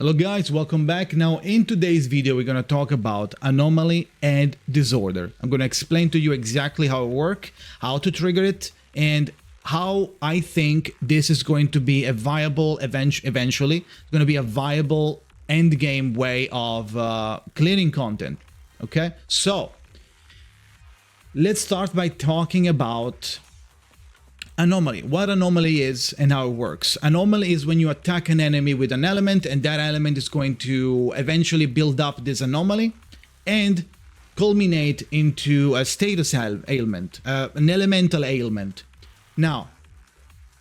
Hello guys, welcome back. Now in today's video we're going to talk about anomaly and disorder. I'm going to explain to you exactly how it works, how to trigger it, and how I think this is going to be a viable, eventually, it's going to be a viable end game way of clearing content. Okay, so let's start by talking about anomaly. What anomaly is and how it works. Anomaly is when you attack an enemy with an element, and that element is going to eventually build up this anomaly and culminate into a status ailment, an elemental ailment. Now,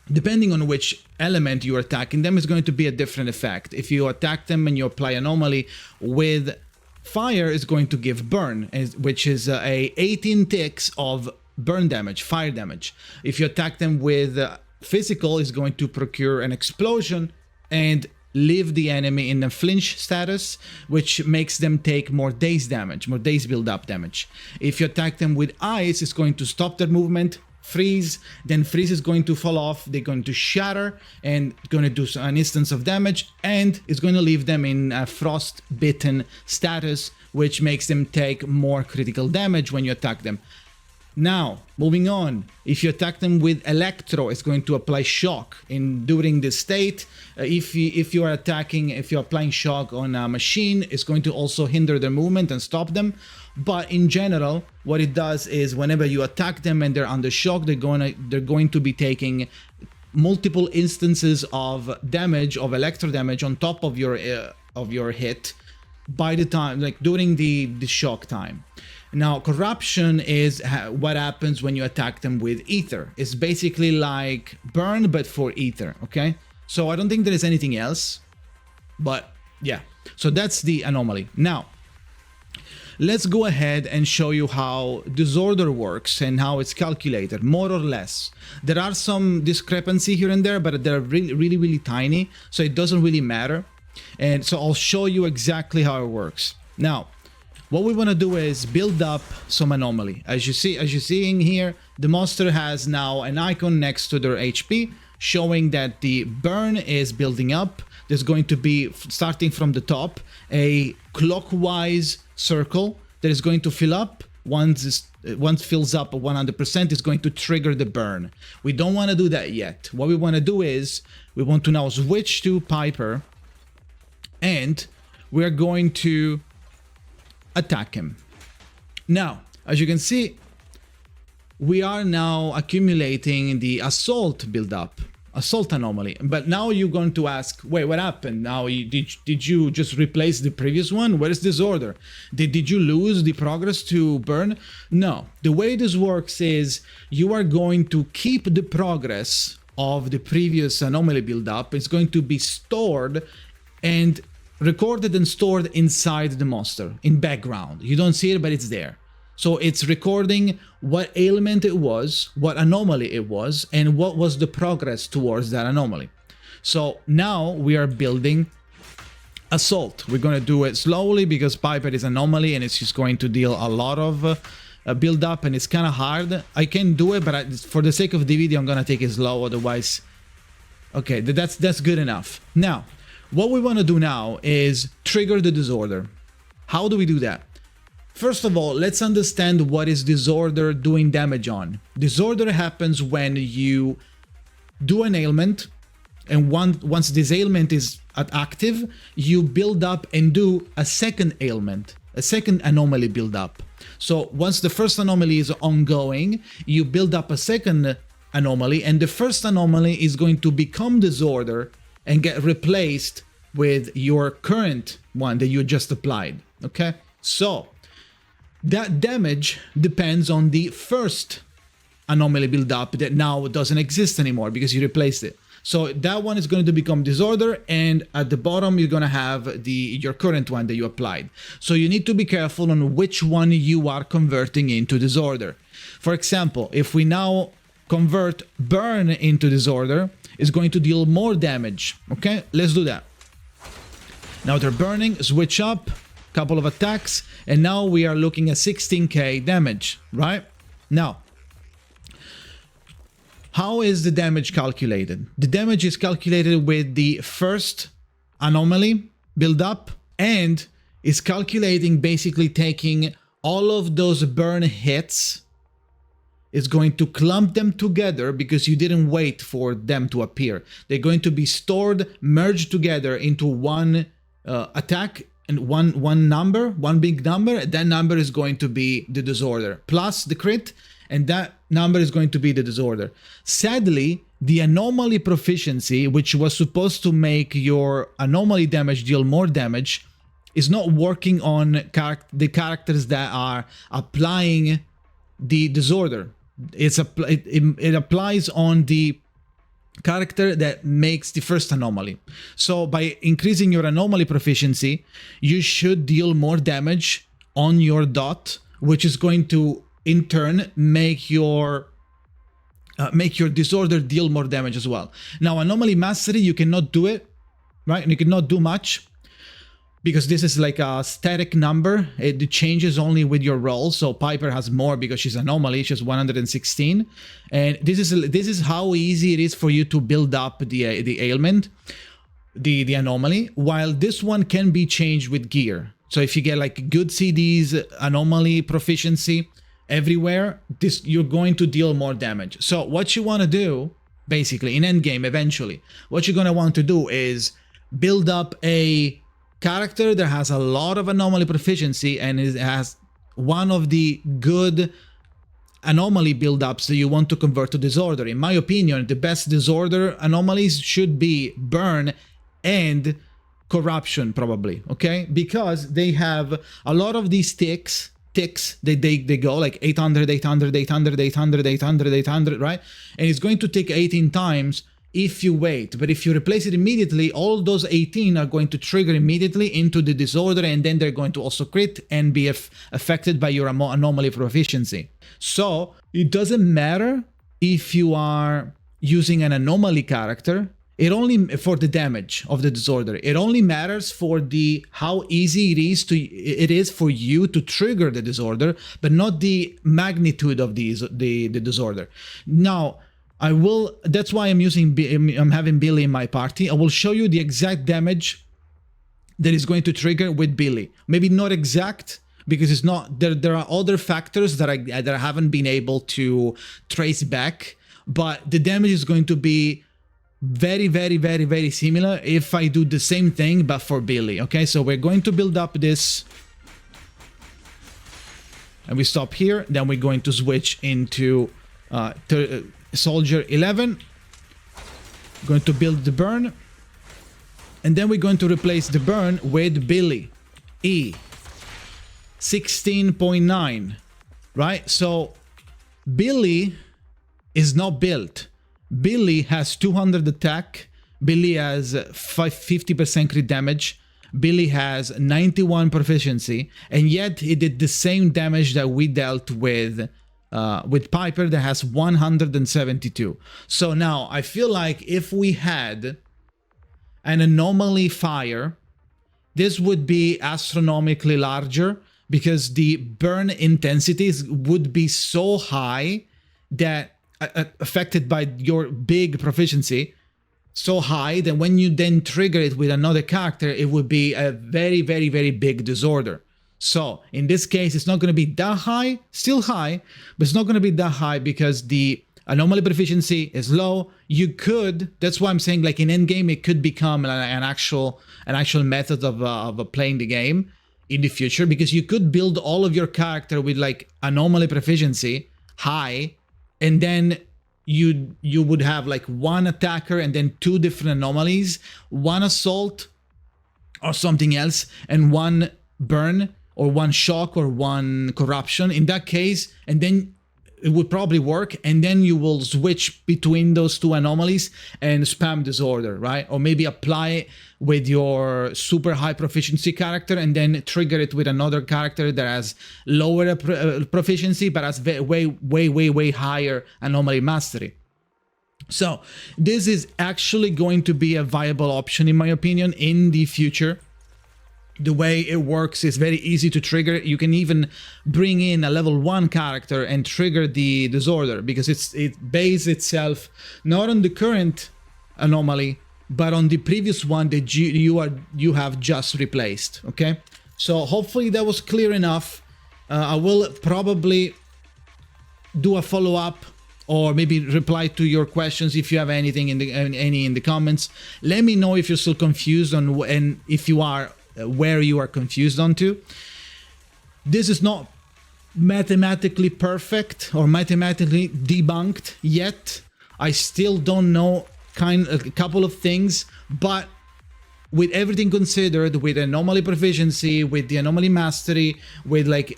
depending on which element you're attacking them, is going to be a different effect. If you attack them and you apply anomaly with fire, is going to give burn, which is a 18 ticks of burn damage, fire damage. If you attack them with physical, is going to procure an explosion and leave the enemy in a flinch status, which makes them take more daze damage, more daze build-up damage. If you attack them with ice, it's going to stop their movement, freeze, then freeze is going to fall off, they're going to shatter and going to do an instance of damage, and it's going to leave them in a frost-bitten status, which makes them take more critical damage when you attack them. Now, moving on, if you attack them with electro, it's going to apply shock during this state. If you're applying shock on a machine, it's going to also hinder their movement and stop them. But in general, what it does is whenever you attack them and they're under shock, they're going to be taking multiple instances of damage, of electro damage on top of your hit by the time, like during the shock time. Now, corruption is what happens when you attack them with ether. It's basically like burn, but for ether, okay? So I don't think there is anything else, but yeah. So that's the anomaly. Now, let's go ahead and show you how disorder works and how it's calculated, more or less. There are some discrepancy here and there, but they're really tiny, so it doesn't really matter. And so I'll show you exactly how it works. Now, what we want to do is build up some anomaly. As you're seeing here, the monster has now an icon next to their HP, showing that the burn is building up. There's going to be, starting from the top, a clockwise circle that is going to fill up. Once fills up 100%, it's going to trigger the burn. We don't want to do that yet. What we want to do is, we want to now switch to Piper, and we're going to attack him. Now, as you can see, we are now accumulating the assault build-up, assault anomaly. But now you're going to ask, wait, what happened? Now, did you just replace the previous one? Where is disorder? Did you lose the progress to burn? No. The way this works is you are going to keep the progress of the previous anomaly build-up. It's going to be stored and recorded and stored inside the monster in background. You don't see it, but it's there. So it's recording what ailment it was, what anomaly it was, and what was the progress towards that anomaly. So now we are building assault. We're going to do it slowly because Piper is anomaly and it's just going to deal a lot of build up, and it's kind of hard. I can do it, but for the sake of the video, I'm going to take it slow. Otherwise, okay, that's good enough. Now, what we want to do now is trigger the disorder. How do we do that? First of all, let's understand what is disorder doing damage on. Disorder happens when you do an ailment, and once this ailment is active, you build up and do a second ailment, a second anomaly build up. So once the first anomaly is ongoing, you build up a second anomaly, and the first anomaly is going to become disorder and get replaced with your current one that you just applied, okay? So that damage depends on the first anomaly build-up that now doesn't exist anymore because you replaced it. So that one is going to become disorder, and at the bottom you're going to have your current one that you applied. So you need to be careful on which one you are converting into disorder. For example, if we now convert burn into disorder, it's going to deal more damage. Okay, let's do that. Now they're burning, switch up, couple of attacks, and now we are looking at 16k damage, right? Now, how is the damage calculated? The damage is calculated with the first anomaly build up, and is calculating, basically taking all of those burn hits, is going to clump them together because you didn't wait for them to appear. They're going to be stored, merged together into one attack, and one big number. That number is going to be the disorder plus the crit, and that number is going to be the disorder. Sadly, the anomaly proficiency, which was supposed to make your anomaly damage deal more damage, is not working on the characters that are applying the disorder. It applies on the character that makes the first anomaly. So by increasing your anomaly proficiency, you should deal more damage on your dot, which is going to in turn make your disorder deal more damage as well. Now, anomaly mastery, you cannot do it, right? And you cannot do much because this is like a static number. It changes only with your roll. So Piper has more because she's anomaly. She's 116, and this is how easy it is for you to build up the ailment, the anomaly. While this one can be changed with gear. So if you get like good CDs, anomaly proficiency everywhere, you're going to deal more damage. So what you want to do, basically in endgame, eventually, what you're going to want to do is build up a character that has a lot of anomaly proficiency and has one of the good anomaly build-ups that you want to convert to disorder. In my opinion, the best disorder anomalies should be burn and corruption, probably, okay? Because they have a lot of these ticks, they go like 800, 800, 800, 800, 800, 800, right? And it's going to take 18 times if you wait. But if you replace it immediately, all those 18 are going to trigger immediately into the disorder, and then they're going to also crit and be affected by your anomaly proficiency. So it doesn't matter if you are using an anomaly character. It only for the damage of the disorder. It only matters for how easy it is for you to trigger the disorder, but not the magnitude of the disorder. Now, that's why I'm having Billy in my party. I will show you the exact damage that is going to trigger with Billy. Maybe not exact, because it's not, there are other factors that I haven't been able to trace back, but the damage is going to be very, very, very, very similar if I do the same thing, but for Billy. Okay, so we're going to build up this, and we stop here. Then we're going to switch into Soldier 11. Going to build the burn, and then we're going to replace the burn with Billy E 16.9, right? So Billy is not built. Billy has 200 attack. Billy has 50% crit damage. Billy has 91 proficiency, and yet he did the same damage that we dealt with Piper, that has 172. So now I feel like if we had an anomaly fire, this would be astronomically larger, because the burn intensities would be so high that affected by your big proficiency, so high that when you then trigger it with another character, it would be a very, very, very big disorder. So in this case, it's not going to be that high, still high, but it's not going to be that high because the anomaly proficiency is low. You could, that's why I'm saying, like in endgame, it could become an actual method of playing the game in the future, because you could build all of your character with like anomaly proficiency high, and then you would have like one attacker and then two different anomalies, one assault or something else, and one burn or one shock or one corruption in that case, and then it would probably work, and then you will switch between those two anomalies and spam disorder, right? Or maybe apply it with your super high proficiency character and then trigger it with another character that has lower proficiency but has way higher anomaly mastery. So this is actually going to be a viable option, in my opinion, in the future. The way it works is very easy to trigger. You can even bring in a level 1 character and trigger the disorder, because it bases itself not on the current anomaly, but on the previous one that you have just replaced. Okay, so hopefully that was clear enough. I will probably do a follow-up or maybe reply to your questions if you have anything in the comments. Let me know if you're still confused on, and if you are, where you are confused onto. This is not mathematically perfect or mathematically debunked yet. I still don't know a couple of things, but with everything considered, with anomaly proficiency, with the anomaly mastery, with like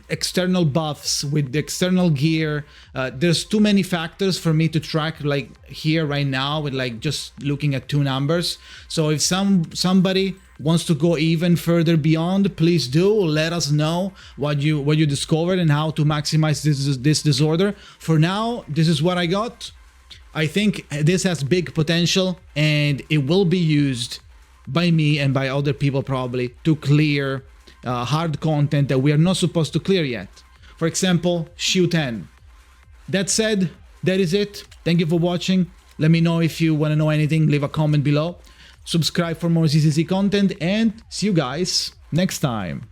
external buffs, with the external gear, there's too many factors for me to track like here right now with like just looking at 2 numbers. So if somebody wants to go even further beyond, please do let us know what you discovered and how to maximize this disorder. For now, this is what I got. I think this has big potential, and it will be used by me and by other people probably to clear hard content that we are not supposed to clear yet. For example, SHU 10. That said, that is it. Thank you for watching. Let me know if you want to know anything. Leave a comment below. Subscribe for more ZCC content, and see you guys next time.